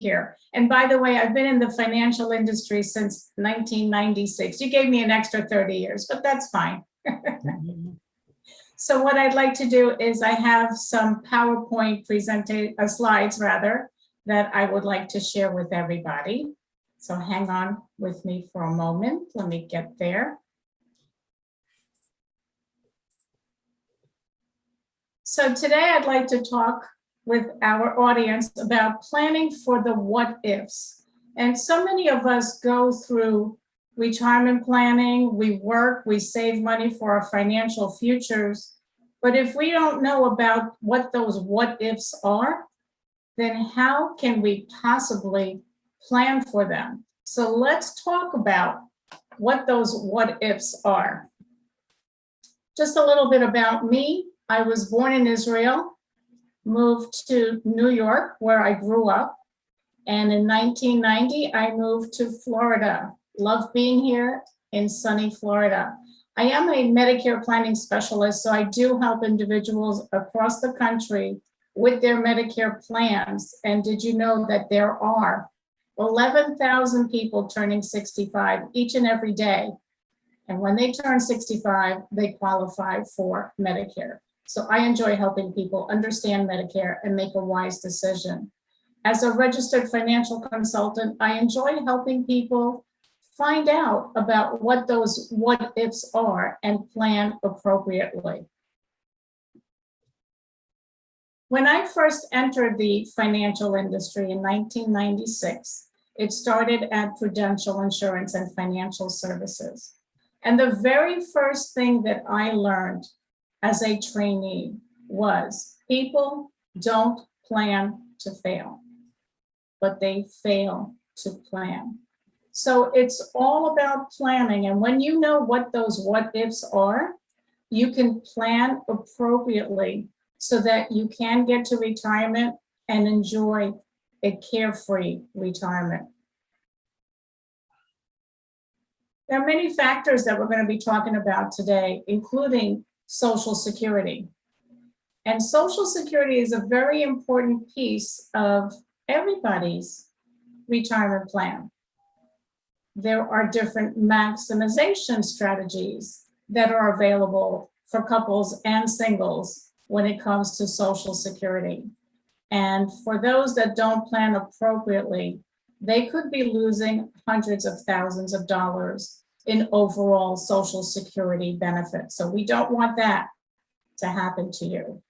here. And by the way, I've been in the financial industry since 1996. You gave me an extra 30 years, but that's fine. So what I'd like to do is I have some PowerPoint slides rather, that I would like to share with everybody. So hang on with me for a moment. Let me get there. So today I'd like to talk with our audience about planning for the what ifs. And so many of us go through retirement planning, we work, we save money for our financial futures. But if we don't know about what those what ifs are, then how can we possibly plan for them? So let's talk about what those what ifs are. Just a little bit about me. I was born in Israel, moved to New York, where I grew up. And in 1990, I moved to Florida. Love being here in sunny Florida. I am a Medicare planning specialist, so I do help individuals across the country with their Medicare plans. And did you know that there are 11,000 people turning 65 each and every day? And when they turn 65, they qualify for Medicare. So I enjoy helping people understand Medicare and make a wise decision. As a registered financial consultant, I enjoy helping people find out about what those what ifs are and plan appropriately. When I first entered the financial industry in 1996, it started at Prudential Insurance and Financial Services. And the very first thing that I learned as a trainee was people don't plan to fail, but they fail to plan. So it's all about planning. And when you know what those what ifs are, you can plan appropriately so that you can get to retirement and enjoy a carefree retirement. There are many factors that we're going to be talking about today, including Social Security. And Social Security is a very important piece of everybody's retirement plan. There are different maximization strategies that are available for couples and singles when it comes to Social Security. And for those that don't plan appropriately, they could be losing hundreds of thousands of dollars in overall Social Security benefits. So we don't want that to happen to you.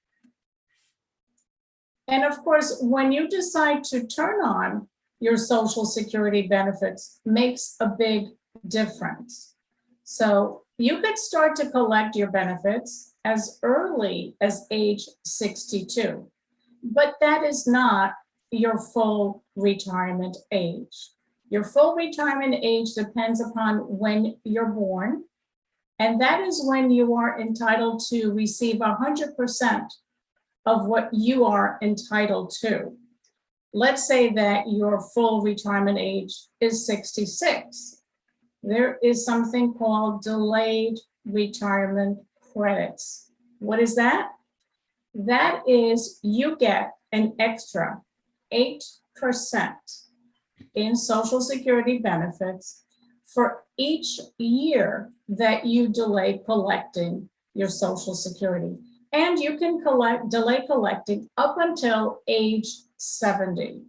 And of course, when you decide to turn on your Social Security benefits, makes a big difference. So you could start to collect your benefits as early as age 62, but that is not your full retirement age. Your full retirement age depends upon when you're born, and that is when you are entitled to receive 100% of what you are entitled to. Let's say that your full retirement age is 66. There is something called delayed retirement credits. What is that? That is, you get an extra 8% in Social Security benefits for each year that you delay collecting your Social Security. And you can delay collecting up until age 70.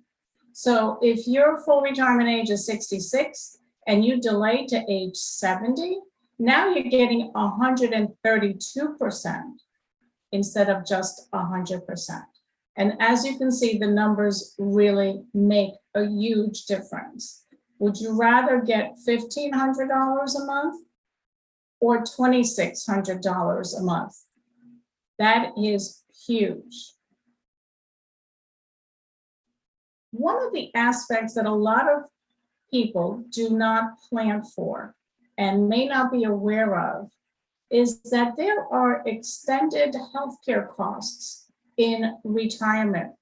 So if your full retirement age is 66 and you delay to age 70, now you're getting 132% instead of just 100%. And as you can see, the numbers really make a huge difference. Would you rather get $1,500 a month or $2,600 a month? That is huge. One of the aspects that a lot of people do not plan for and may not be aware of is that there are extended healthcare costs in retirement.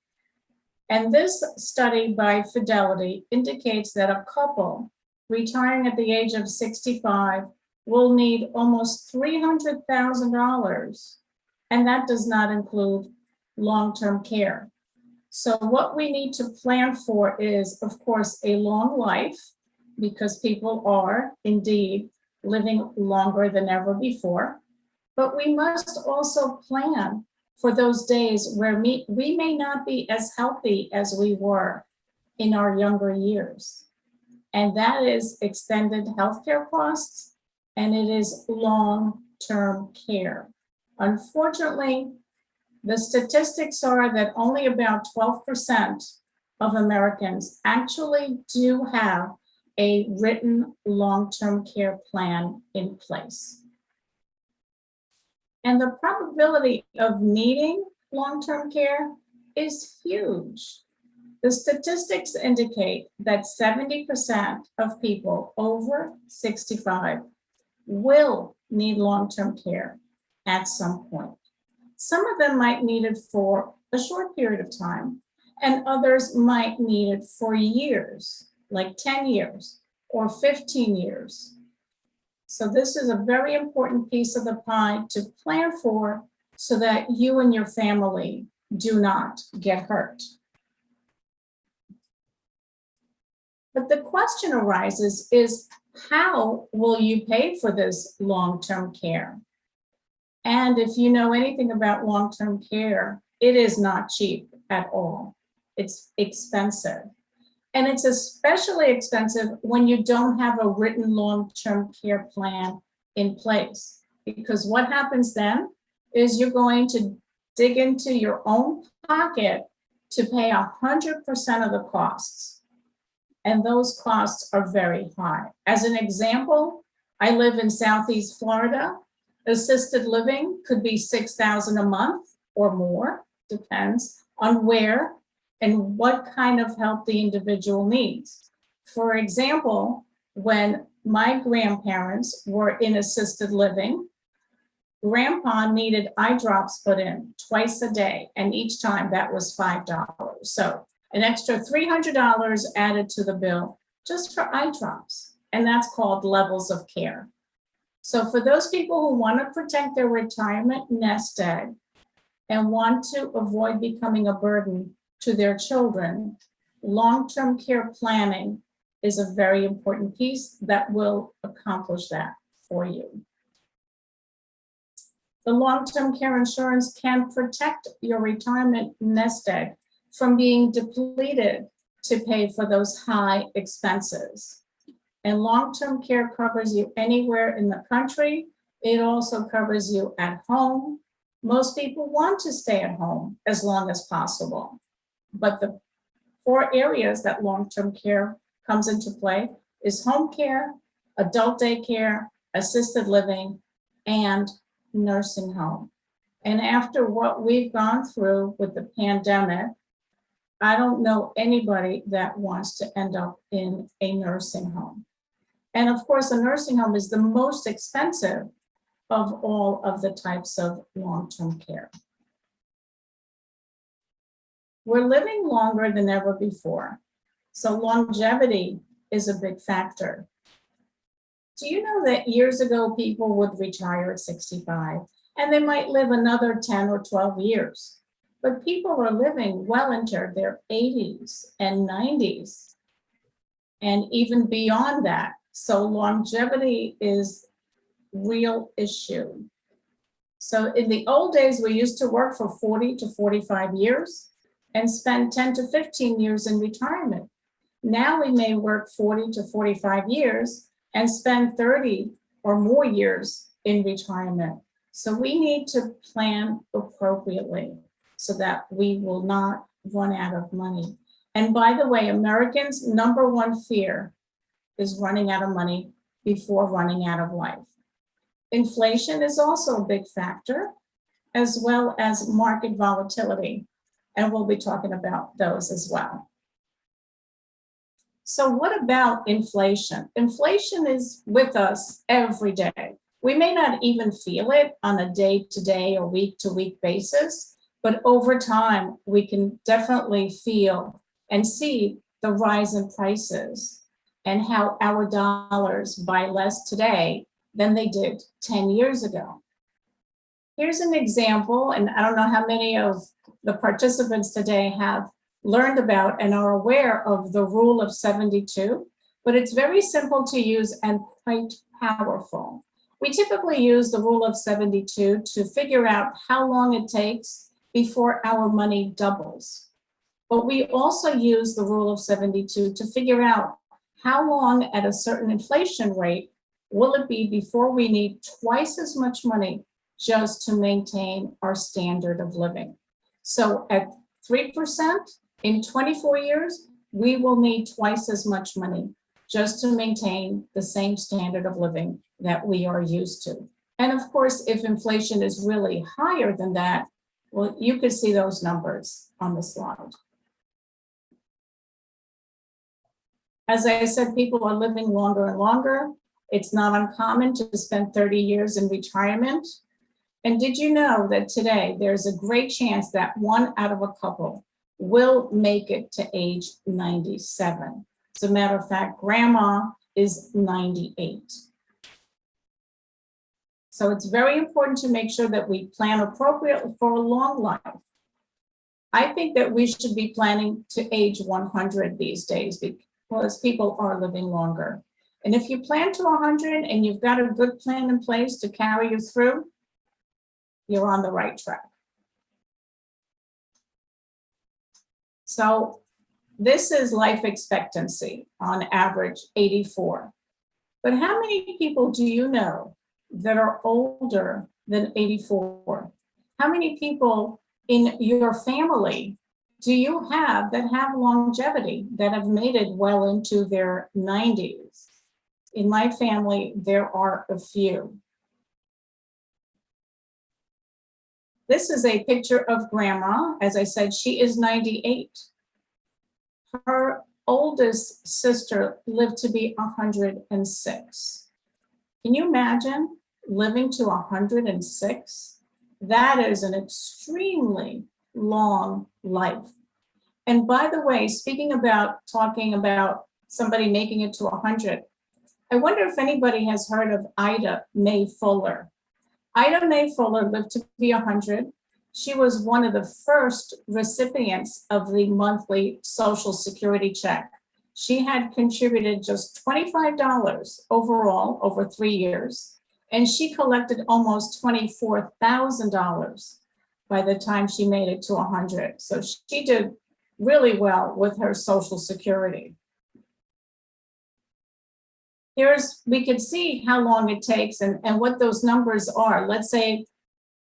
And this study by Fidelity indicates that a couple retiring at the age of 65 will need almost $300,000, and that does not include long-term care. So what we need to plan for is, of course, a long life, because people are indeed living longer than ever before. But we must also plan for those days where we may not be as healthy as we were in our younger years. And that is extended healthcare costs, and it is long-term care. Unfortunately, the statistics are that only about 12% of Americans actually do have a written long-term care plan in place. And the probability of needing long-term care is huge. The statistics indicate that 70% of people over 65 will need long-term care at some point. Some of them might need it for a short period of time, and others might need it for years, like 10 years or 15 years. So this is a very important piece of the pie to plan for so that you and your family do not get hurt. But the question arises is, how will you pay for this long-term care? And if you know anything about long-term care, it is not cheap at all. It's expensive. And it's especially expensive when you don't have a written long-term care plan in place. Because what happens then is you're going to dig into your own pocket to pay 100% of the costs. And those costs are very high. As an example, I live in Southeast Florida. Assisted living could be $6,000 a month or more, depends on where and what kind of help the individual needs. For example, when my grandparents were in assisted living, Grandpa needed eye drops put in twice a day, and each time that was $5. So an extra $300 added to the bill just for eye drops, and that's called levels of care. So for those people who want to protect their retirement nest egg and want to avoid becoming a burden to their children, long-term care planning is a very important piece that will accomplish that for you. The long-term care insurance can protect your retirement nest egg from being depleted to pay for those high expenses. And long-term care covers you anywhere in the country. It also covers you at home. Most people want to stay at home as long as possible. But the 4 areas that long-term care comes into play is home care, adult daycare, assisted living, and nursing home. And after what we've gone through with the pandemic, I don't know anybody that wants to end up in a nursing home. And of course, a nursing home is the most expensive of all of the types of long-term care. We're living longer than ever before, so longevity is a big factor. Do you know that years ago people would retire at 65 and they might live another 10 or 12 years? But people are living well into their 80s and 90s and even beyond that. So longevity is a real issue. So in the old days, we used to work for 40 to 45 years and spend 10 to 15 years in retirement. Now we may work 40 to 45 years and spend 30 or more years in retirement. So we need to plan appropriately so that we will not run out of money. And by the way, Americans' #1 fear is running out of money before running out of life. Inflation is also a big factor, as well as market volatility. And we'll be talking about those as well. So what about inflation? Inflation is with us every day. We may not even feel it on a day-to-day or week-to-week basis, but over time, we can definitely feel and see the rise in prices and how our dollars buy less today than they did 10 years ago. Here's an example, and I don't know how many of the participants today have learned about and are aware of the rule of 72, but it's very simple to use and quite powerful. We typically use the rule of 72 to figure out how long it takes before our money doubles. But we also use the rule of 72 to figure out how long at a certain inflation rate will it be before we need twice as much money just to maintain our standard of living. So at 3% in 24 years, we will need twice as much money just to maintain the same standard of living that we are used to. And of course, if inflation is really higher than that, well, you can see those numbers on the slide. As I said, people are living longer and longer. It's not uncommon to spend 30 years in retirement. And did you know that today there's a great chance that 1 out of a couple will make it to age 97? As a matter of fact, grandma is 98. So it's very important to make sure that we plan appropriately for a long life. I think that we should be planning to age 100 these days because people are living longer. And if you plan to 100 and you've got a good plan in place to carry you through, you're on the right track. So this is life expectancy, on average 84. But how many people do you know that are older than 84? How many people in your family do you have that have longevity, that have made it well into their 90s? In my family, there are a few. This is a picture of grandma. As I said, she is 98. Her oldest sister lived to be 106. Can you imagine living to 106? That is an extremely long life. And by the way, talking about somebody making it to 100, I wonder if anybody has heard of Ida Mae Fuller. Ida Mae Fuller lived to be 100. She was one of the first recipients of the monthly Social Security check. She had contributed just $25 overall over 3 years, and she collected almost $24,000 by the time she made it to 100. So she did really well with her Social Security. We can see how long it takes and what those numbers are. Let's say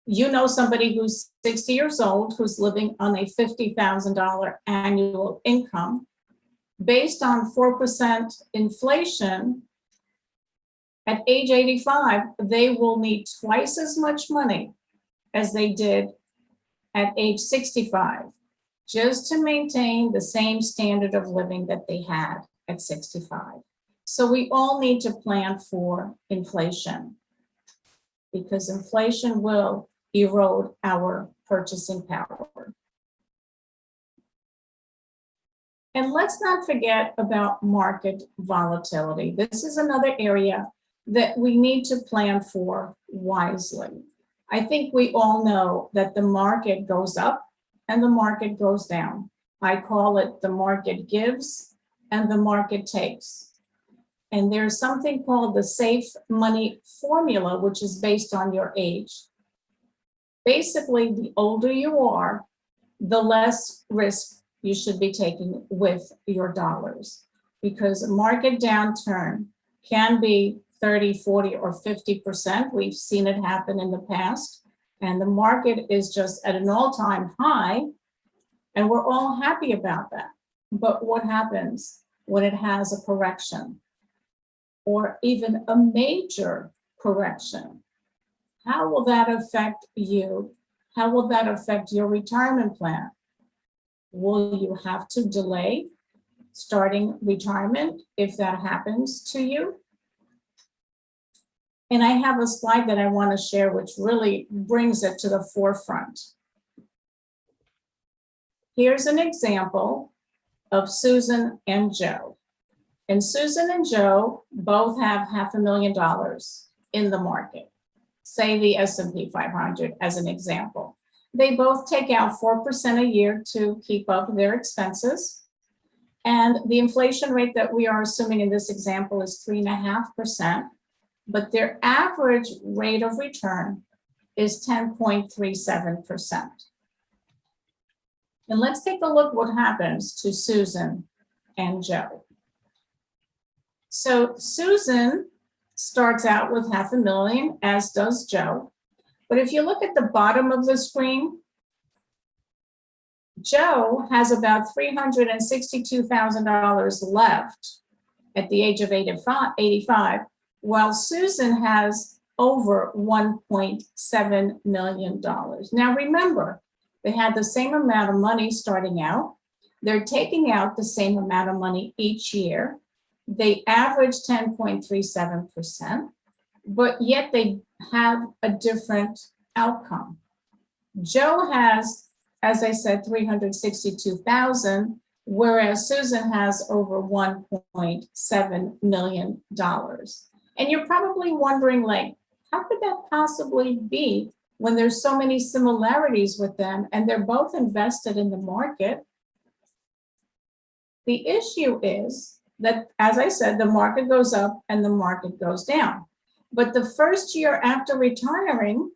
you know somebody who's 60 years old, who's living on a $50,000 annual income. Based on 4% inflation, at age 85, they will need twice as much money as they did at age 65, just to maintain the same standard of living that they had at 65. So we all need to plan for inflation, because inflation will erode our purchasing power. And let's not forget about market volatility. This is another area that we need to plan for wisely. I think we all know that the market goes up and the market goes down. I call it the market gives and the market takes. And there's something called the safe money formula, which is based on your age. Basically, the older you are, the less risk you should be taking with your dollars, because a market downturn can be 30, 40, or 50%. We've seen it happen in the past, and the market is just at an all-time high, and we're all happy about that. But what happens when it has a correction, or even a major correction? How will that affect you? How will that affect your retirement plan? Will you have to delay starting retirement if that happens to you? And I have a slide that I want to share, which really brings it to the forefront. Here's an example of Susan and Joe. And Susan and Joe both have $500,000 in the market, say the S&P 500 as an example. They both take out 4% a year to keep up their expenses. And the inflation rate that we are assuming in this example is 3.5%, but their average rate of return is 10.37%. And let's take a look what happens to Susan and Joe. So Susan starts out with $500,000, as does Joe. But if you look at the bottom of the screen, Joe has about $362,000 left at the age of 85, while Susan has over $1.7 million. Now remember, they had the same amount of money starting out. They're taking out the same amount of money each year. They average 10.37%, but yet they have a different outcome. Joe has, as I said, $362,000, whereas Susan has over $1.7 million. And you're probably wondering, like, how could that possibly be when there's so many similarities with them and they're both invested in the market? The issue is that, as I said, the market goes up and the market goes down. But the first year after retiring,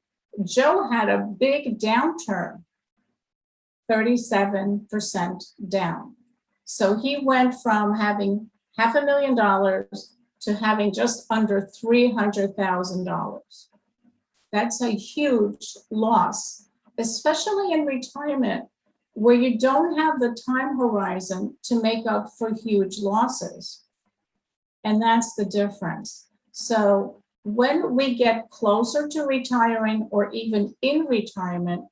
Joe had a big downturn, 37% down. So he went from having $500,000 to having just under $300,000. That's a huge loss, especially in retirement, where you don't have the time horizon to make up for huge losses. And that's the difference. So when we get closer to retiring or even in retirement,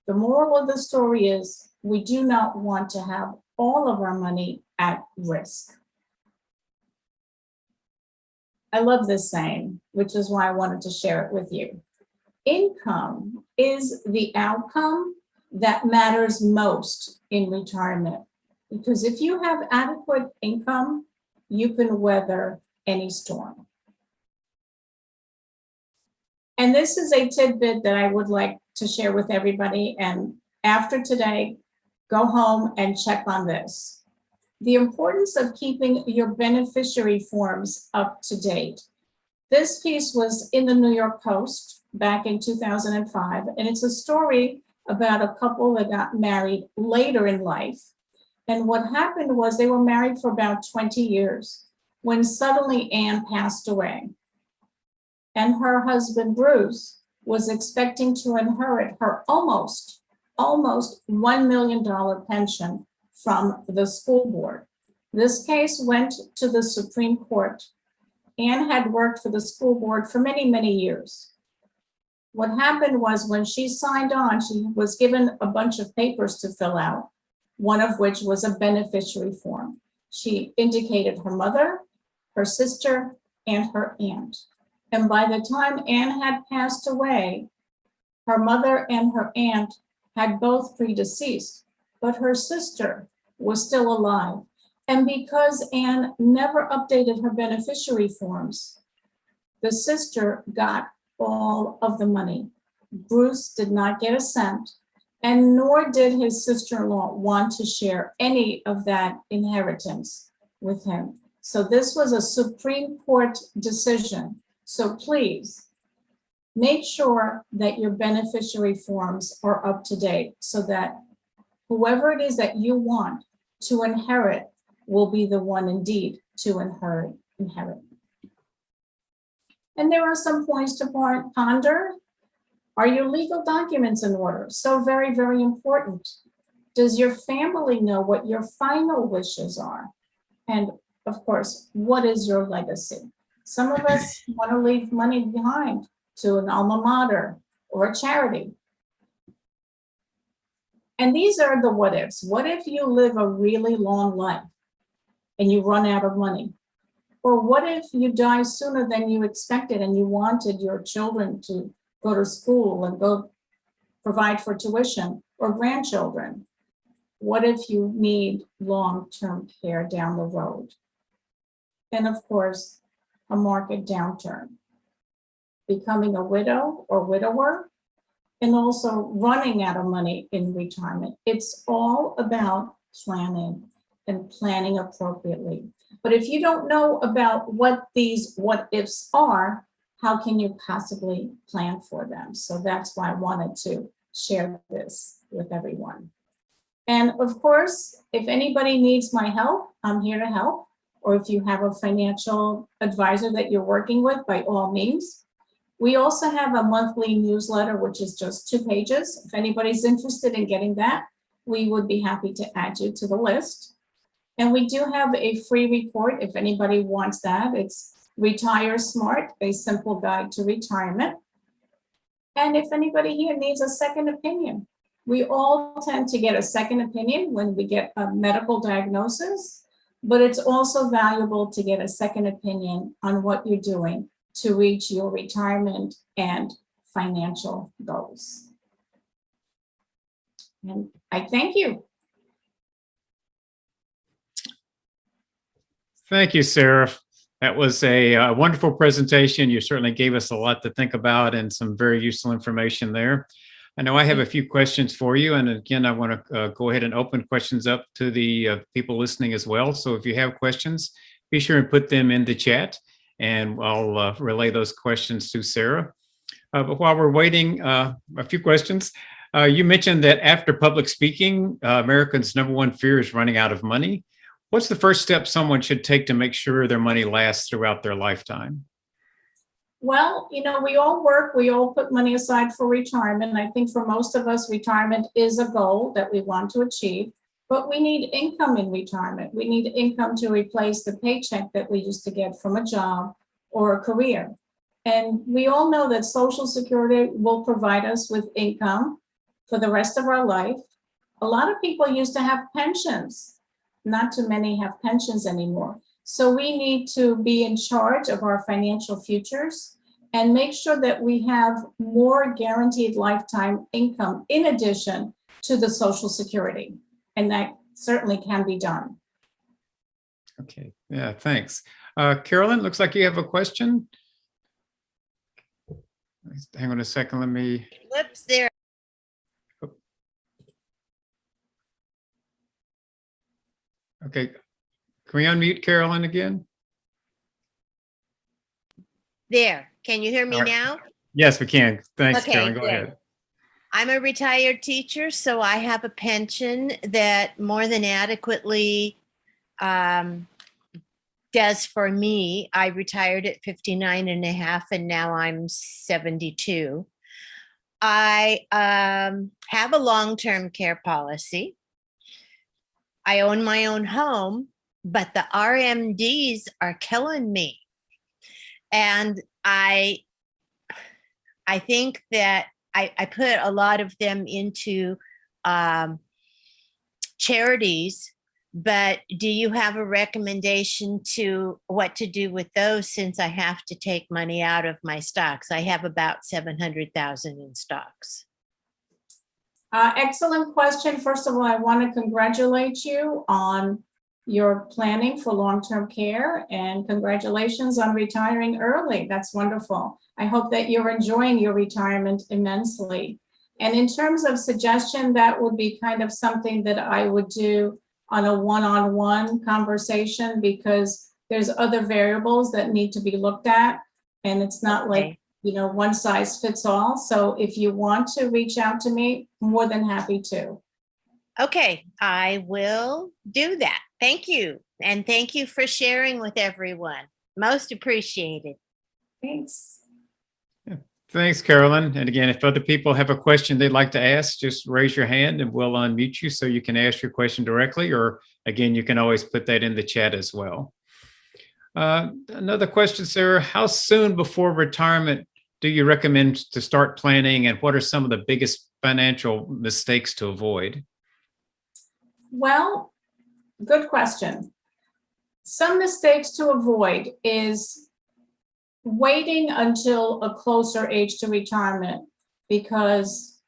the moral of the story is we do not want to have all of our money at risk. I love this saying, which is why I wanted to share it with you. Income is the outcome that matters most in retirement, because if you have adequate income, you can weather any storm. And this is a tidbit that I would like to share with everybody. And after today, go home and check on this. The importance of keeping your beneficiary forms up to date. This piece was in the New York Post back in 2005, and it's a story about a couple that got married later in life. And what happened was they were married for about 20 years when suddenly Anne passed away. And her husband, Bruce, was expecting to inherit her almost $1 million pension from the school board. This case went to the Supreme Court. Anne had worked for the school board for many, many years. What happened was when she signed on, she was given a bunch of papers to fill out, one of which was a beneficiary form. She indicated her mother, her sister, and her aunt. And by the time Anne had passed away, her mother and her aunt had both predeceased, but her sister was still alive. And because Anne never updated her beneficiary forms, the sister got all of the money. Bruce did not get a cent, and nor did his sister-in-law want to share any of that inheritance with him. So this was a Supreme Court decision. So please make sure that your beneficiary forms are up to date so that whoever it is that you want to inherit will be the one indeed to inherit. And there are some points to ponder. Are your legal documents in order? So very, very important. Does your family know what your final wishes are? And of course, what is your legacy? Some of us want to leave money behind to an alma mater or a charity. And these are the what ifs. What if you live a really long life and you run out of money? Or what if you die sooner than you expected and you wanted your children to go to school and go provide for tuition, or grandchildren? What if you need long-term care down the road? And of course, a market downturn. Becoming a widow or widower, and also running out of money in retirement. It's all about planning and planning appropriately. But if you don't know about what these what ifs are, how can you possibly plan for them? So that's why I wanted to share this with everyone. And of course, if anybody needs my help, I'm here to help. Or if you have a financial advisor that you're working with, by all means. We also have a monthly newsletter, which is just 2 pages. If anybody's interested in getting that, we would be happy to add you to the list. And we do have a free report if anybody wants that. It's Retire Smart, a simple guide to retirement. And if anybody here needs a second opinion, we all tend to get a second opinion when we get a medical diagnosis, but it's also valuable to get a second opinion on what you're doing to reach your retirement and financial goals. And I thank you. Thank you, Sara. That was a wonderful presentation. You certainly gave us a lot to think about and some very useful information there. I know I have a few questions for you. And again, I want to go ahead and open questions up to the people listening as well. So if you have questions, be sure and put them in the chat and I'll relay those questions to Sara. But while we're waiting, a few questions. You mentioned that after public speaking, Americans' #1 fear is running out of money. What's the first step someone should take to make sure their money lasts throughout their lifetime? Well, we all work, we all put money aside for retirement. I think for most of us, retirement is a goal that we want to achieve, but we need income in retirement. We need income to replace the paycheck that we used to get from a job or a career. And we all know that Social Security will provide us with income for the rest of our life. A lot of people used to have pensions. Not too many have pensions anymore. So we need to be in charge of our financial futures and make sure that we have more guaranteed lifetime income in addition to the Social Security. And that certainly can be done. Okay, yeah, thanks. Carolyn, looks like you have a question. Hang on a second, let me. Whoops, there. Okay, can we unmute Carolyn again? There. Can you hear me now? Yes, we can. Thanks, Okay, Carolyn. Go good. ahead. I'm a retired teacher, so I have a pension that more than adequately does for me. I retired at 59 and a half, and now I'm 72. I have a long-term care policy. I own my own home, but the RMDs are killing me. And I think that I put a lot of them into charities, but do you have a recommendation to what to do with those since I have to take money out of my stocks? I have about 700,000 in stocks. Excellent question. First of all, I want to congratulate you on your planning for long-term care and congratulations on retiring early. That's wonderful. I hope that you're enjoying your retirement immensely. And in terms of suggestion, that would be kind of something that I would do on a one-on-one conversation because there's other variables that need to be looked at. And it's not like, one size fits all. So if you want to reach out to me, more than happy to. Okay, I will do that. Thank you. And thank you for sharing with everyone. Most appreciated. Thanks. Yeah. Thanks, Carolyn. And again, if other people have a question they'd like to ask, just raise your hand and we'll unmute you so you can ask your question directly. Or again, you can always put that in the chat as well. Another question, Sara, how soon before retirement do you recommend to start planning and what are some of the biggest financial mistakes to avoid? Well, good question. Some mistakes to avoid is waiting until a closer age to retirement because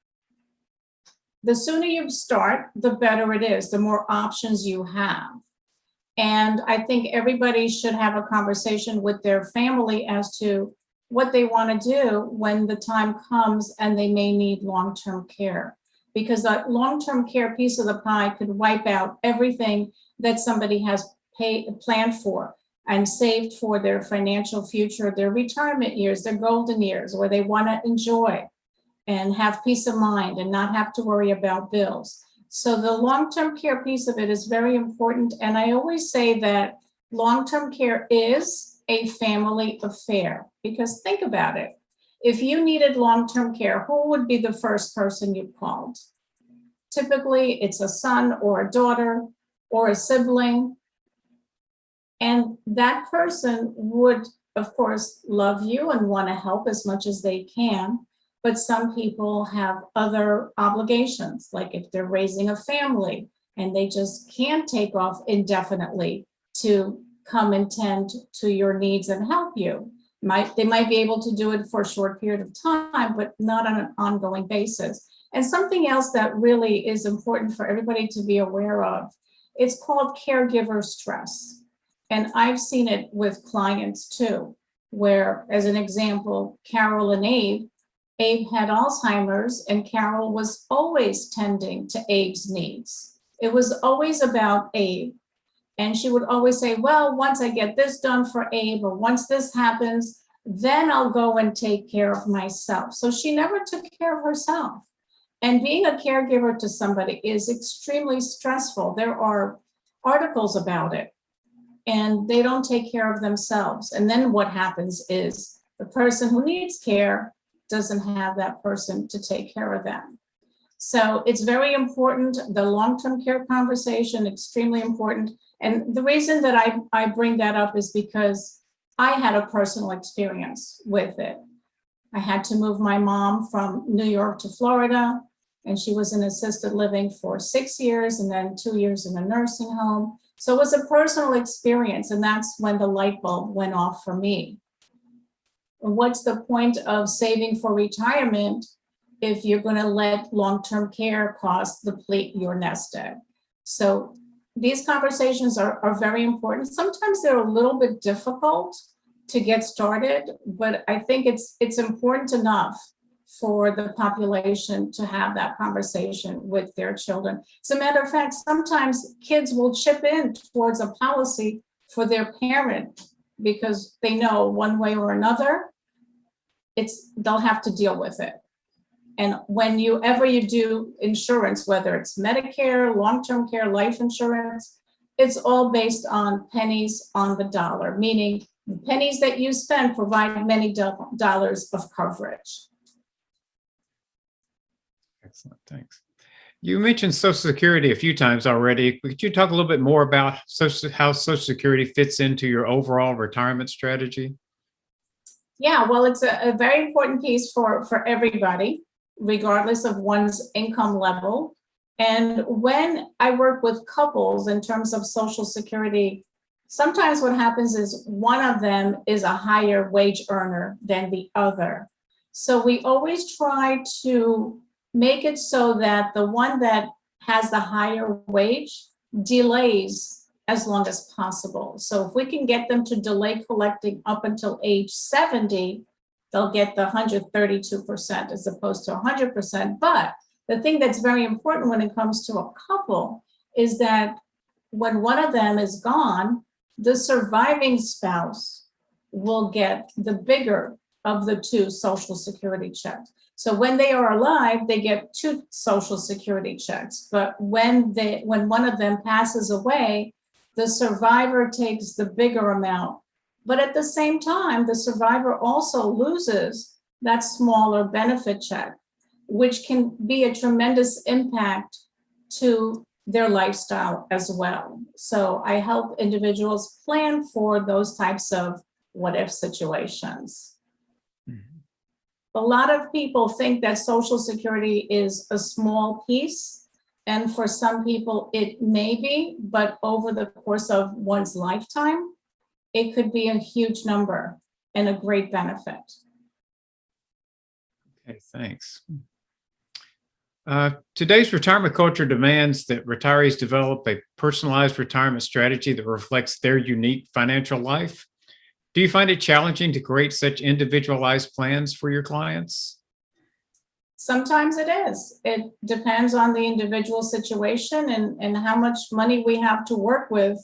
the sooner you start, the better it is, the more options you have. And I think everybody should have a conversation with their family as to what they want to do when the time comes and they may need long-term care. Because that long-term care piece of the pie could wipe out everything that somebody has planned for and saved for their financial future, their retirement years, their golden years, where they want to enjoy and have peace of mind and not have to worry about bills. So the long-term care piece of it is very important. And I always say that long-term care is a family affair, because think about it. If you needed long-term care, who would be the first person you called? Typically, it's a son or a daughter or a sibling. And that person would, of course, love you and want to help as much as they can. But some people have other obligations, like if they're raising a family and they just can't take off indefinitely to come and tend to your needs and help you. They might be able to do it for a short period of time, but not on an ongoing basis. And something else that really is important for everybody to be aware of, it's called caregiver stress. And I've seen it with clients too, where, as an example, Carol and Abe had Alzheimer's, and Carol was always tending to Abe's needs. It was always about Abe. And she would always say, well, once I get this done for Abe, or once this happens, then I'll go and take care of myself. So she never took care of herself. And being a caregiver to somebody is extremely stressful. There are articles about it, and they don't take care of themselves. And then what happens is the person who needs care doesn't have that person to take care of them. So it's very important. The long-term care conversation, extremely important. And the reason that I bring that up is because I had a personal experience with it. I had to move my mom from New York to Florida, and she was in assisted living for 6 years and then 2 years in a nursing home. So it was a personal experience, and that's when the light bulb went off for me. What's the point of saving for retirement if you're going to let long-term care costs deplete your nest egg? So these conversations are very important. Sometimes they're a little bit difficult to get started, but I think it's important enough for the population to have that conversation with their children. As a matter of fact, sometimes kids will chip in towards a policy for their parent because they know one way or another, they'll have to deal with it. And whenever you do insurance, whether it's Medicare, long-term care, life insurance, it's all based on pennies on the dollar, meaning the pennies that you spend provide many dollars of coverage. Excellent, thanks. You mentioned Social Security a few times already. Could you talk a little bit more about how Social Security fits into your overall retirement strategy? Yeah, well, it's a very important piece for everybody, regardless of one's income level. And when I work with couples in terms of Social Security, sometimes what happens is one of them is a higher wage earner than the other. So we always try to make it so that the one that has the higher wage delays as long as possible. So if we can get them to delay collecting up until age 70, they'll get the 132% as opposed to 100%. But the thing that's very important when it comes to a couple is that when one of them is gone, the surviving spouse will get the bigger of the two Social Security checks. So when they are alive, they get 2 Social Security checks. But when one of them passes away, the survivor takes the bigger amount. But at the same time, the survivor also loses that smaller benefit check, which can be a tremendous impact to their lifestyle as well. So I help individuals plan for those types of what-if situations. A lot of people think that Social Security is a small piece, and for some people it may be, but over the course of one's lifetime, it could be a huge number and a great benefit. Okay, thanks. Today's retirement culture demands that retirees develop a personalized retirement strategy that reflects their unique financial life. Do you find it challenging to create such individualized plans for your clients? Sometimes it is. It depends on the individual situation and how much money we have to work with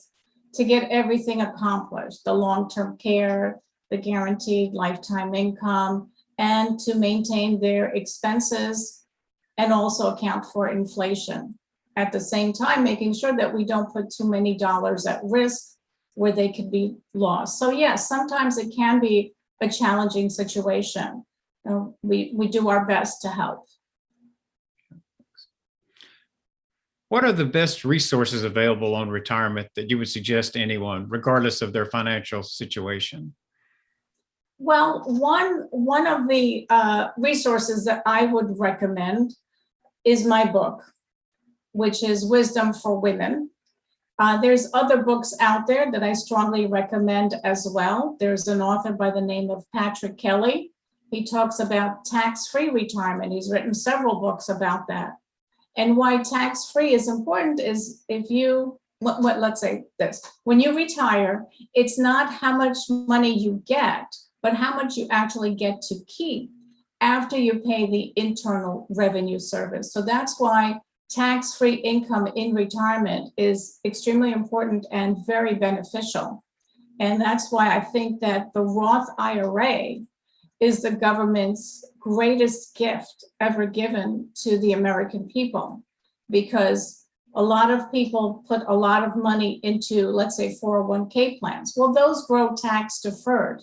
to get everything accomplished, the long-term care, the guaranteed lifetime income, and to maintain their expenses and also account for inflation. At the same time, making sure that we don't put too many dollars at risk where they could be lost. So yes, sometimes it can be a challenging situation. We do our best to help. What are the best resources available on retirement that you would suggest to anyone, regardless of their financial situation? Well, one of the resources that I would recommend is my book, which is Wisdom for Women. There's other books out there that I strongly recommend as well. There's an author by the name of Patrick Kelly. He talks about tax-free retirement. He's written several books about that. And why tax-free is important is if you, let's say this, when you retire, it's not how much money you get, but how much you actually get to keep after you pay the Internal Revenue Service. So that's why tax-free income in retirement is extremely important and very beneficial. And that's why I think that the Roth IRA is the government's greatest gift ever given to the American people, because a lot of people put a lot of money into, let's say, 401k plans. Well, those grow tax deferred,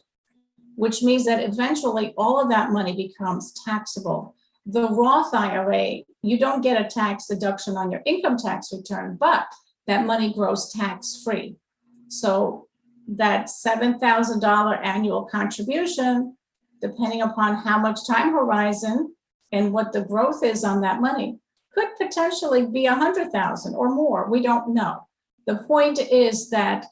which means that eventually all of that money becomes taxable. The Roth IRA, you don't get a tax deduction on your income tax return, but that money grows tax-free. So that $7,000 annual contribution, depending upon how much time horizon and what the growth is on that money, could potentially be 100,000 or more. We don't know. The point is that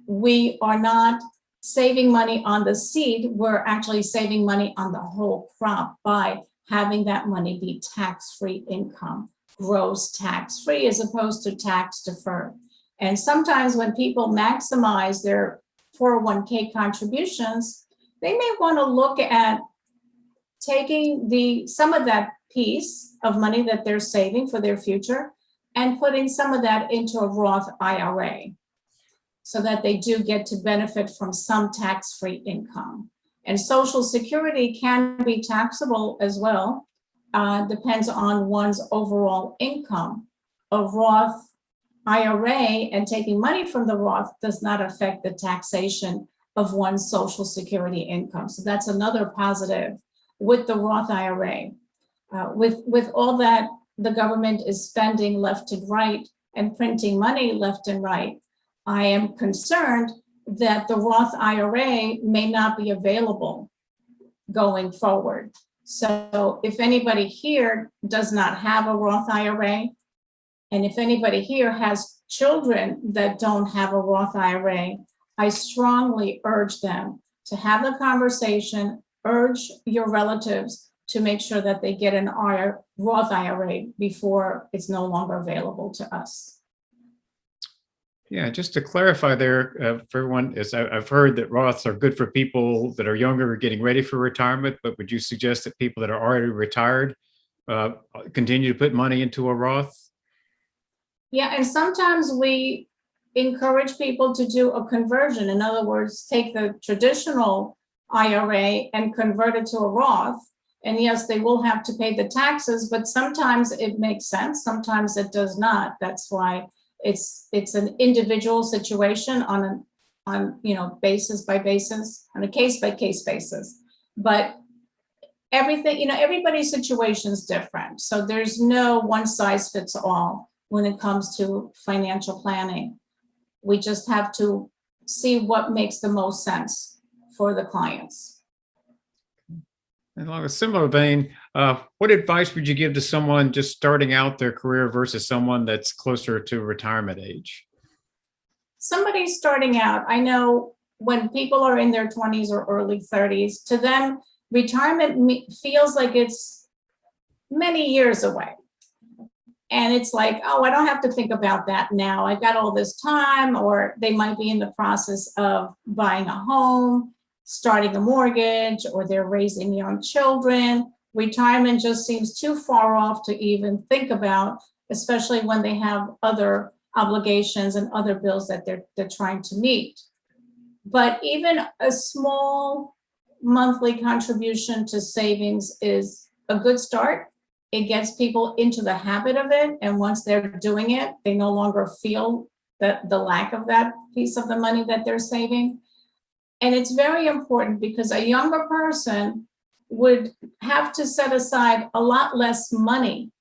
we are not saving money on the seed. We're actually saving money on the whole crop by having that money be tax-free income, gross tax-free as opposed to tax deferred. And sometimes when people maximize their 401k contributions, they may want to look at taking some of that piece of money that they're saving for their future and putting some of that into a Roth IRA so that they do get to benefit from some tax-free income. And Social Security can be taxable as well, depends on one's overall income. A Roth IRA and taking money from the Roth does not affect the taxation of one's Social Security income. So that's another positive with the Roth IRA. With all that the government is spending left and right and printing money left and right, I am concerned that the Roth IRA may not be available going forward. So if anybody here does not have a Roth IRA, and if anybody here has children that don't have a Roth IRA, I strongly urge them to have the conversation, urge your relatives to make sure that they get an Roth IRA before it's no longer available to us. Yeah, just to clarify there for everyone, I've heard that Roths are good for people that are younger or getting ready for retirement, but would you suggest that people that are already retired continue to put money into a Roth? Yeah, and sometimes we encourage people to do a conversion. In other words, take the traditional IRA and convert it to a Roth. And yes, they will have to pay the taxes, but sometimes it makes sense. Sometimes it does not. That's why it's an individual situation on basis by basis, on a case by case basis. But everything, everybody's situation is different. So there's no one size fits all when it comes to financial planning. We just have to see what makes the most sense for the clients. And along a similar vein, what advice would you give to someone just starting out their career versus someone that's closer to retirement age? Somebody starting out, I know when people are in their 20s or early 30s, to them, retirement feels like it's many years away. And it's like, oh, I don't have to think about that now. I've got all this time. Or they might be in the process of buying a home, starting a mortgage, or they're raising young children. Retirement just seems too far off to even think about, especially when they have other obligations and other bills that they're trying to meet. But even a small monthly contribution to savings is a good start. It gets people into the habit of it. And once they're doing it, they no longer feel the lack of that piece of the money that they're saving. And it's very important because a younger person would have to set aside a lot less money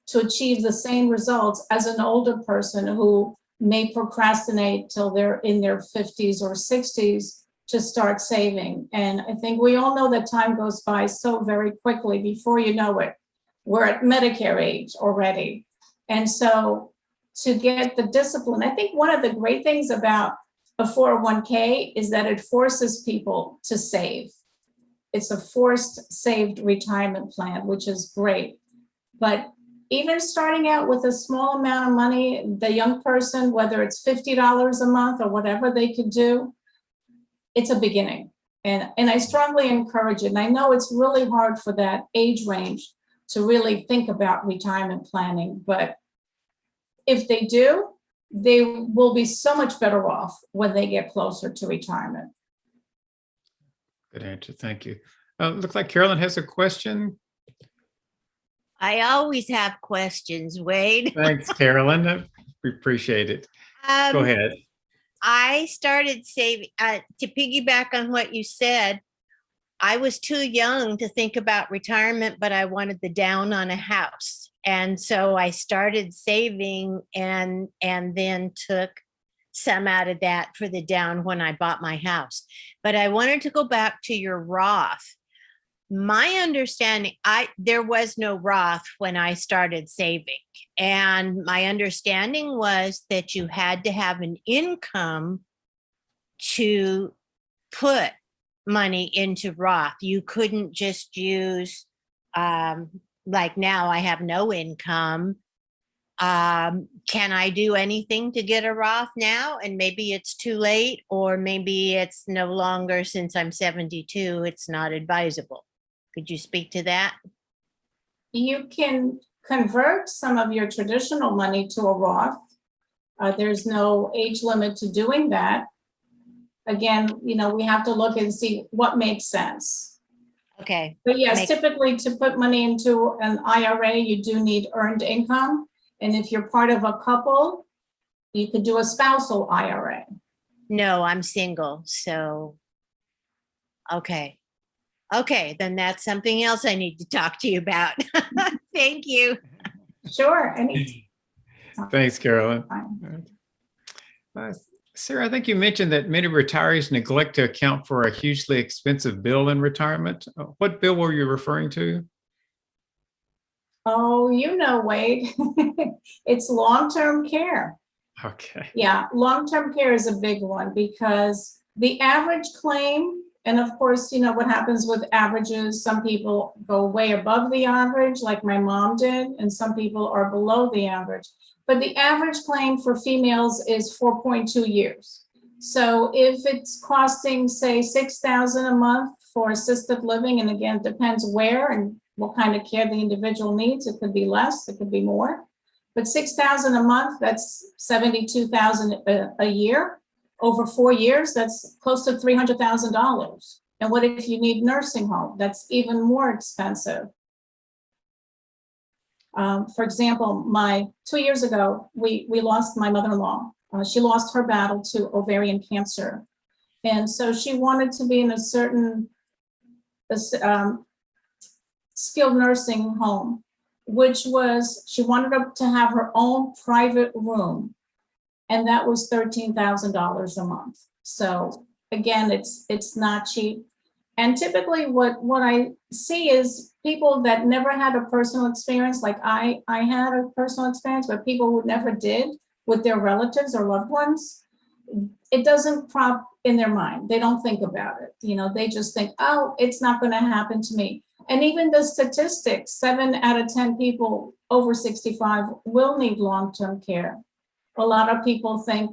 to achieve the same results as an older person who may procrastinate till they're in their 50s or 60s to start saving. And I think we all know that time goes by so very quickly. Before you know it, we're at Medicare age already. And so to get the discipline, I think one of the great things about a 401k is that it forces people to save. It's a forced saved retirement plan, which is great. But even starting out with a small amount of money, the young person, whether it's $50 a month or whatever they could do, it's a beginning. And I strongly encourage it. And I know it's really hard for that age range to really think about retirement planning. But if they do, they will be so much better off when they get closer to retirement. Good answer. Thank you. Looks like Carolyn has a question. I always have questions, Wade. Thanks, Carolyn. We appreciate it. Go ahead. I started saving, to piggyback on what you said, I was too young to think about retirement, but I wanted the down on a house. And so I started saving and then took some out of that for the down when I bought my house. But I wanted to go back to your Roth. My understanding, there was no Roth when I started saving. And my understanding was that you had to have an income to put money into Roth. You couldn't just use, like now I have no income. Can I do anything to get a Roth now? And maybe it's too late, or maybe it's no longer, since I'm 72, it's not advisable. Could you speak to that? You can convert some of your traditional money to a Roth. There's no age limit to doing that. Again, we have to look and see what makes sense. Okay. But yes, typically to put money into an IRA, you do need earned income. And if you're part of a couple, you could do a spousal IRA. No, I'm single. So, okay. Okay, then that's something else I need to talk to you about. Thank you. Sure. Thanks, Carolyn. Sarah, I think you mentioned that many retirees neglect to account for a hugely expensive bill in retirement. What bill were you referring to? Oh, Wade, it's long-term care. Okay. Yeah, long-term care is a big one because the average claim, and of course, what happens with averages, some people go way above the average, like my mom did, and some people are below the average. But the average claim for females is 4.2 years. So if it's costing, say, $6,000 a month for assisted living, and again, it depends where and what kind of care the individual needs. It could be less, it could be more. But $6,000 a month, that's $72,000 a year. Over 4 years, that's close to $300,000. And what if you need nursing home? That's even more expensive. For example, 2 years ago, we lost my mother-in-law. She lost her battle to ovarian cancer. And so she wanted to be in a certain skilled nursing home, which was, she wanted to have her own private room. And that was $13,000 a month. So again, it's not cheap. And typically what I see is people that never had a personal experience, like I had a personal experience, but people who never did with their relatives or loved ones, it doesn't prop in their mind. They don't think about it. They just think, oh, it's not going to happen to me. And even the statistics, 7 out of 10 people over 65 will need long-term care. A lot of people think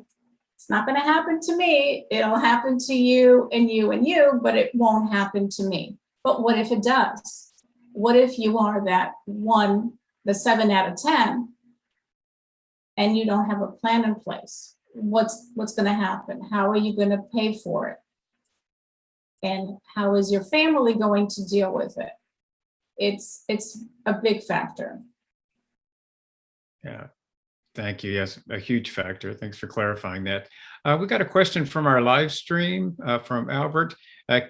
it's not going to happen to me. It'll happen to you and you and you, but it won't happen to me. But what if it does? What if you are that one, the 7 out of 10, and you don't have a plan in place? What's going to happen? How are you going to pay for it? And how is your family going to deal with it? It's a big factor. Yeah. Thank you. Yes, a huge factor. Thanks for clarifying that. We got a question from our live stream from Albert.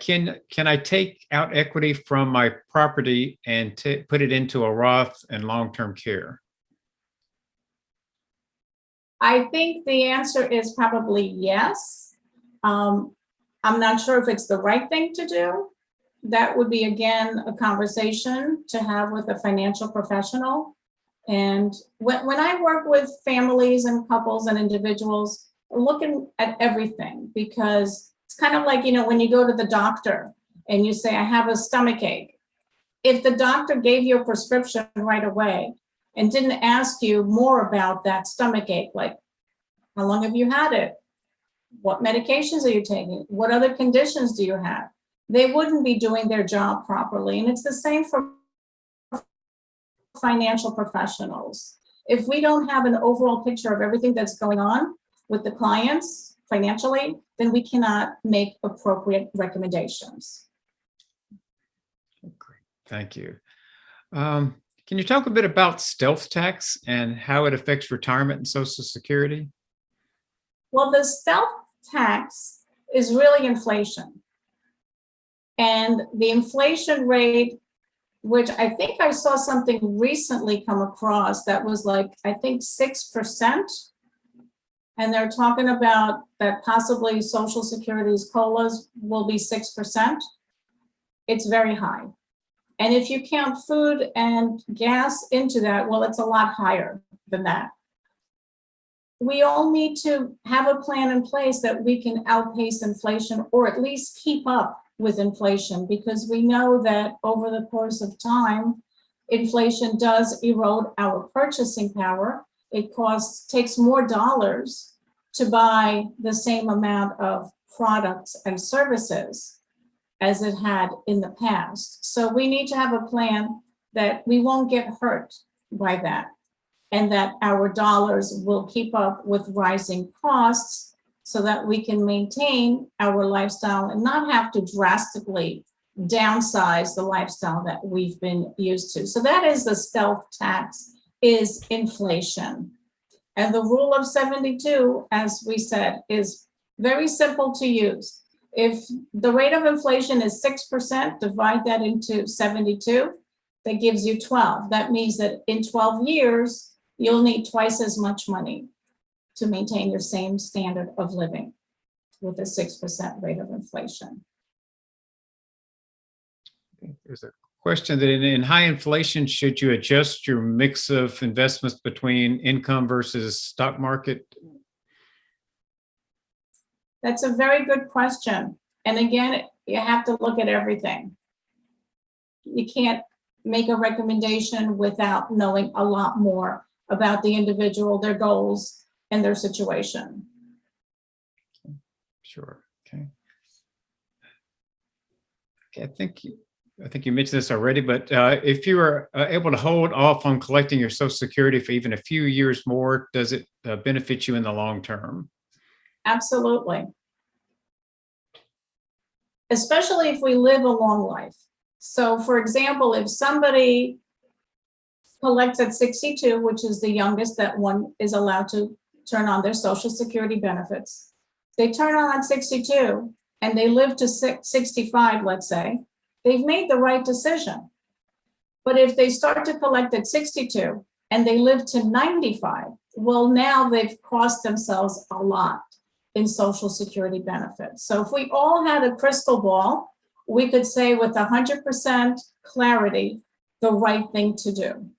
Can I take out equity from my property and put it into a Roth and long-term care? I think the answer is probably yes. I'm not sure if it's the right thing to do. That would be, again, a conversation to have with a financial professional. And when I work with families and couples and individuals, looking at everything, because it's kind of like, when you go to the doctor and you say, I have a stomach ache. If the doctor gave you a prescription right away and didn't ask you more about that stomach ache, like how long have you had it? What medications are you taking? What other conditions do you have? They wouldn't be doing their job properly. And it's the same for financial professionals. If we don't have an overall picture of everything that's going on with the clients financially, then we cannot make appropriate recommendations. Great. Thank you. Can you talk a bit about stealth tax and how it affects retirement and Social Security? Well, the stealth tax is really inflation. And the inflation rate, which I think I saw something recently come across that was like, I think 6%. And they're talking about that possibly Social Security's COLAs will be 6%. It's very high. And if you count food and gas into that, well, it's a lot higher than that. We all need to have a plan in place that we can outpace inflation or at least keep up with inflation, because we know that over the course of time, inflation does erode our purchasing power. It takes more dollars to buy the same amount of products and services as it had in the past. So we need to have a plan that we won't get hurt by that, and that our dollars will keep up with rising costs so that we can maintain our lifestyle and not have to drastically downsize the lifestyle that we've been used to. So that is the stealth tax, is inflation. And the rule of 72, as we said, is very simple to use. If the rate of inflation is 6%, divide that into 72, that gives you 12. That means that in 12 years, you'll need twice as much money to maintain your same standard of living with a 6% rate of inflation. There's a question that in high inflation, should you adjust your mix of investments between income versus stock market? That's a very good question. And again, you have to look at everything. You can't make a recommendation without knowing a lot more about the individual, their goals, and their situation. Sure. Okay. I think you mentioned this already, but if you are able to hold off on collecting your Social Security for even a few years more, does it benefit you in the long term? Absolutely. Especially if we live a long life. So for example, if somebody collects at 62, which is the youngest that one is allowed to turn on their Social Security benefits, they turn on at 62 and they live to 65, let's say, they've made the right decision. But if they start to collect at 62 and they live to 95, well, now they've cost themselves a lot in Social Security benefits. So if we all had a crystal ball, we could say with 100% clarity the right thing to do.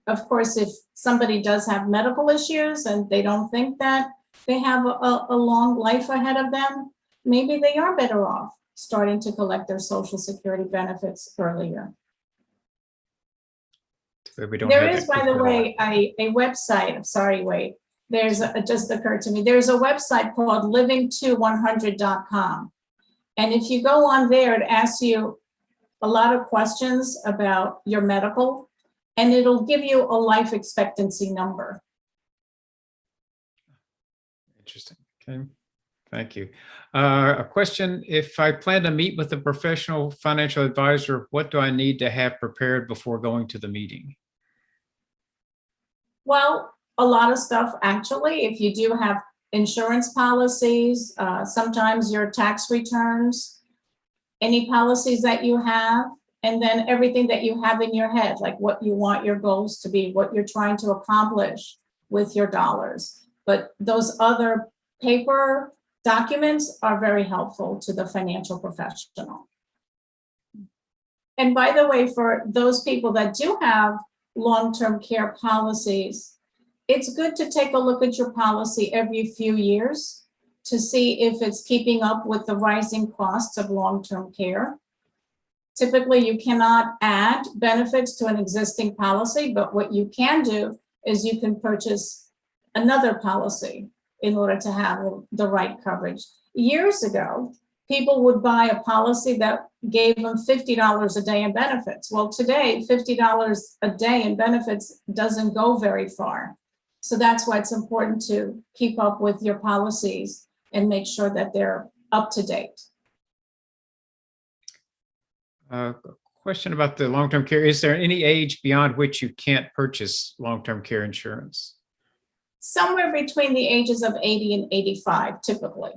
Of course, if somebody does have medical issues and they don't think that they have a long life ahead of them, maybe they are better off starting to collect their Social Security benefits earlier. So we don't There have is, that by the physical way, a website, I'm sorry, wait, it just occurred to me, there's a website called living to100.com. And if you go on there, it asks you a lot of questions about your medical, and it'll give you a life expectancy number. Interesting. Okay. Thank you. A question, if I plan to meet with a professional financial advisor, what do I need to have prepared before going to the meeting? Well, a lot of stuff, actually. If you do have insurance policies, sometimes your tax returns, any policies that you have, and then everything that you have in your head, like what you want your goals to be, what you're trying to accomplish with your dollars. But those other paper documents are very helpful to the financial professional. And by the way, for those people that do have long-term care policies, it's good to take a look at your policy every few years to see if it's keeping up with the rising costs of long-term care. Typically, you cannot add benefits to an existing policy, but what you can do is you can purchase another policy in order to have the right coverage. Years ago, people would buy a policy that gave them $50 a day in benefits. Well, today, $50 a day in benefits doesn't go very far. So that's why it's important to keep up with your policies and make sure that they're up to date. Question about the long-term care. Is there any age beyond which you can't purchase long-term care insurance? Somewhere between the ages of 80 and 85, typically.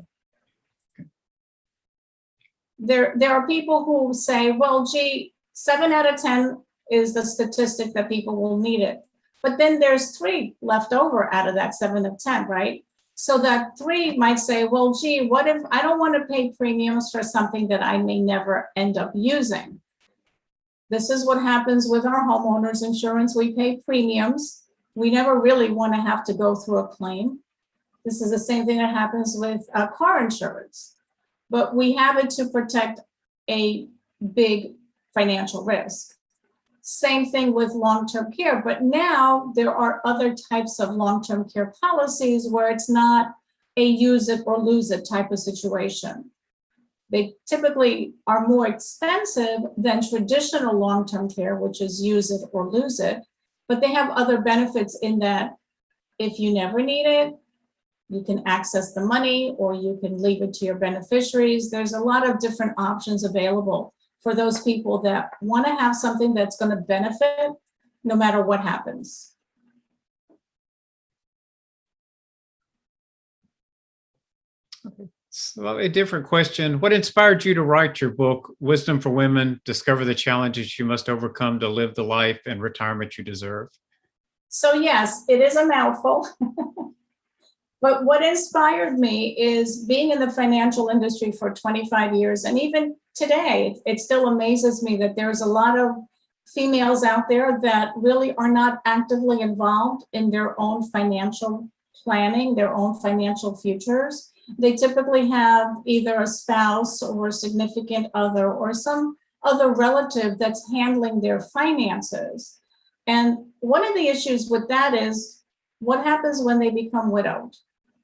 There are people who say, well, gee, 7 out of 10 is the statistic that people will need it. But then there's 3 left over out of that 7 of 10, right? So that 3 might say, well, gee, what if I don't want to pay premiums for something that I may never end up using? This is what happens with our homeowners insurance. We pay premiums. We never really want to have to go through a claim. This is the same thing that happens with car insurance. But we have it to protect a big financial risk. Same thing with long-term care, but now there are other types of long-term care policies where it's not a use it or lose it type of situation. They typically are more expensive than traditional long-term care, which is use it or lose it, but they have other benefits in that if you never need it, you can access the money or you can leave it to your beneficiaries. There's a lot of different options available for those people that want to have something that's going to benefit no matter what happens. Okay. Slightly different question. What inspired you to write your book, Wisdom for Women, Discover the Challenges You Must Overcome to Live the Life and Retirement You Deserve? So yes, it is a mouthful. But what inspired me is being in the financial industry for 25 years. And even today, it still amazes me that there's a lot of females out there that really are not actively involved in their own financial planning, their own financial futures. They typically have either a spouse or a significant other or some other relative that's handling their finances. And one of the issues with that is what happens when they become widowed?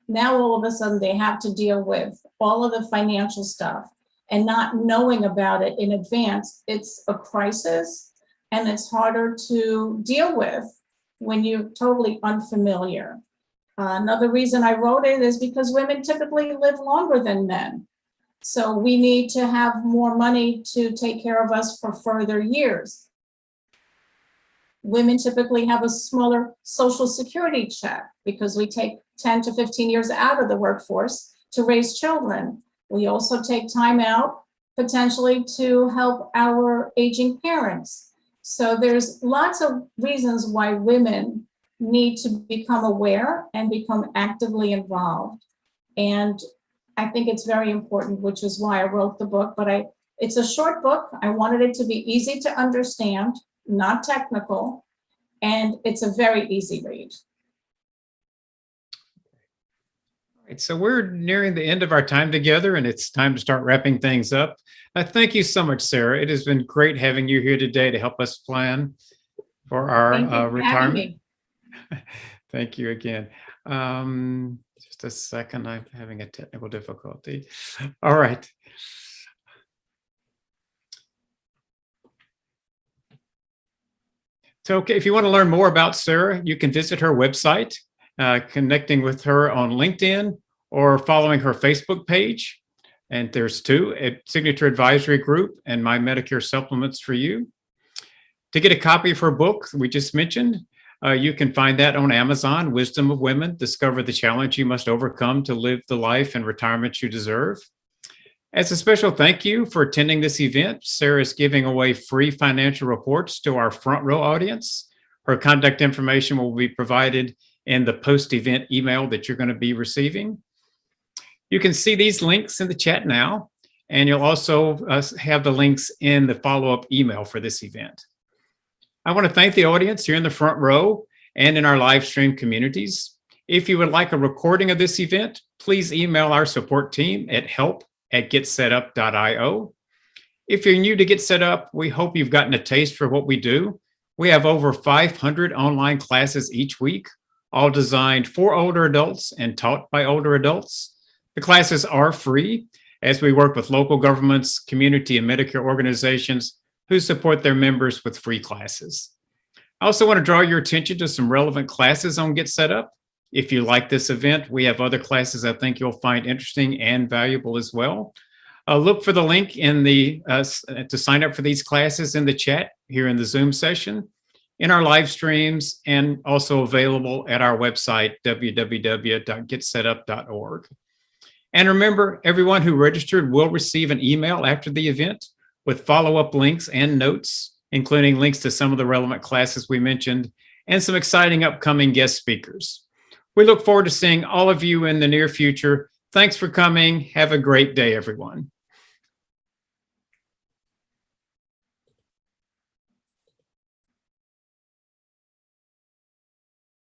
Now, all of a sudden, they have to deal with all of the financial stuff and not knowing about it in advance. It's a crisis and it's harder to deal with when you're totally unfamiliar. Another reason I wrote it is because women typically live longer than men. So we need to have more money to take care of us for further years. Women typically have a smaller Social Security check because we take 10 to 15 years out of the workforce to raise children. We also take time out potentially to help our aging parents. So there's lots of reasons why women need to become aware and become actively involved. And I think it's very important, which is why I wrote the book. But it's a short book. I wanted it to be easy to understand, not technical, and it's a very easy read. All right, so we're nearing the end of our time together, and it's time to start wrapping things up. Thank you so much, Sara. It has been great having you here today to help us plan for our Thank you for having retirement. me. Thank you again. Just a second, I'm having a technical difficulty. All right. So, okay, if you want to learn more about Sara, you can visit her website, connecting with her on LinkedIn or following her Facebook page. And there's two, a Signature Advisory Group and My Medicare Supplements for You. To get a copy of her book we just mentioned, you can find that on Amazon, Wisdom of Women, Discover the Challenge You Must Overcome to Live the Life and Retirement You Deserve. As a special thank you for attending this event, Sara is giving away free financial reports to our front row audience. Her contact information will be provided in the post-event email that you're going to be receiving. You can see these links in the chat now, and you'll also have the links in the follow-up email for this event. I want to thank the audience here in the front row and in our live stream communities. If you would like a recording of this event, please email our support team at help@getsetup.io. If you're new to GetSetup, we hope you've gotten a taste for what we do. We have over 500 online classes each week, all designed for older adults and taught by older adults. The classes are free as we work with local governments, community, and Medicare organizations who support their members with free classes. I also want to draw your attention to some relevant classes on GetSetup. If you like this event, we have other classes I think you'll find interesting and valuable as well. Look for the link in the to sign up for these classes in the chat here in the Zoom session, in our live streams, and also available at our website, www.getsetup.org. And remember, everyone who registered will receive an email after the event with follow-up links and notes, including links to some of the relevant classes we mentioned and some exciting upcoming guest speakers. We look forward to seeing all of you in the near future. Thanks for coming. Have a great day, everyone.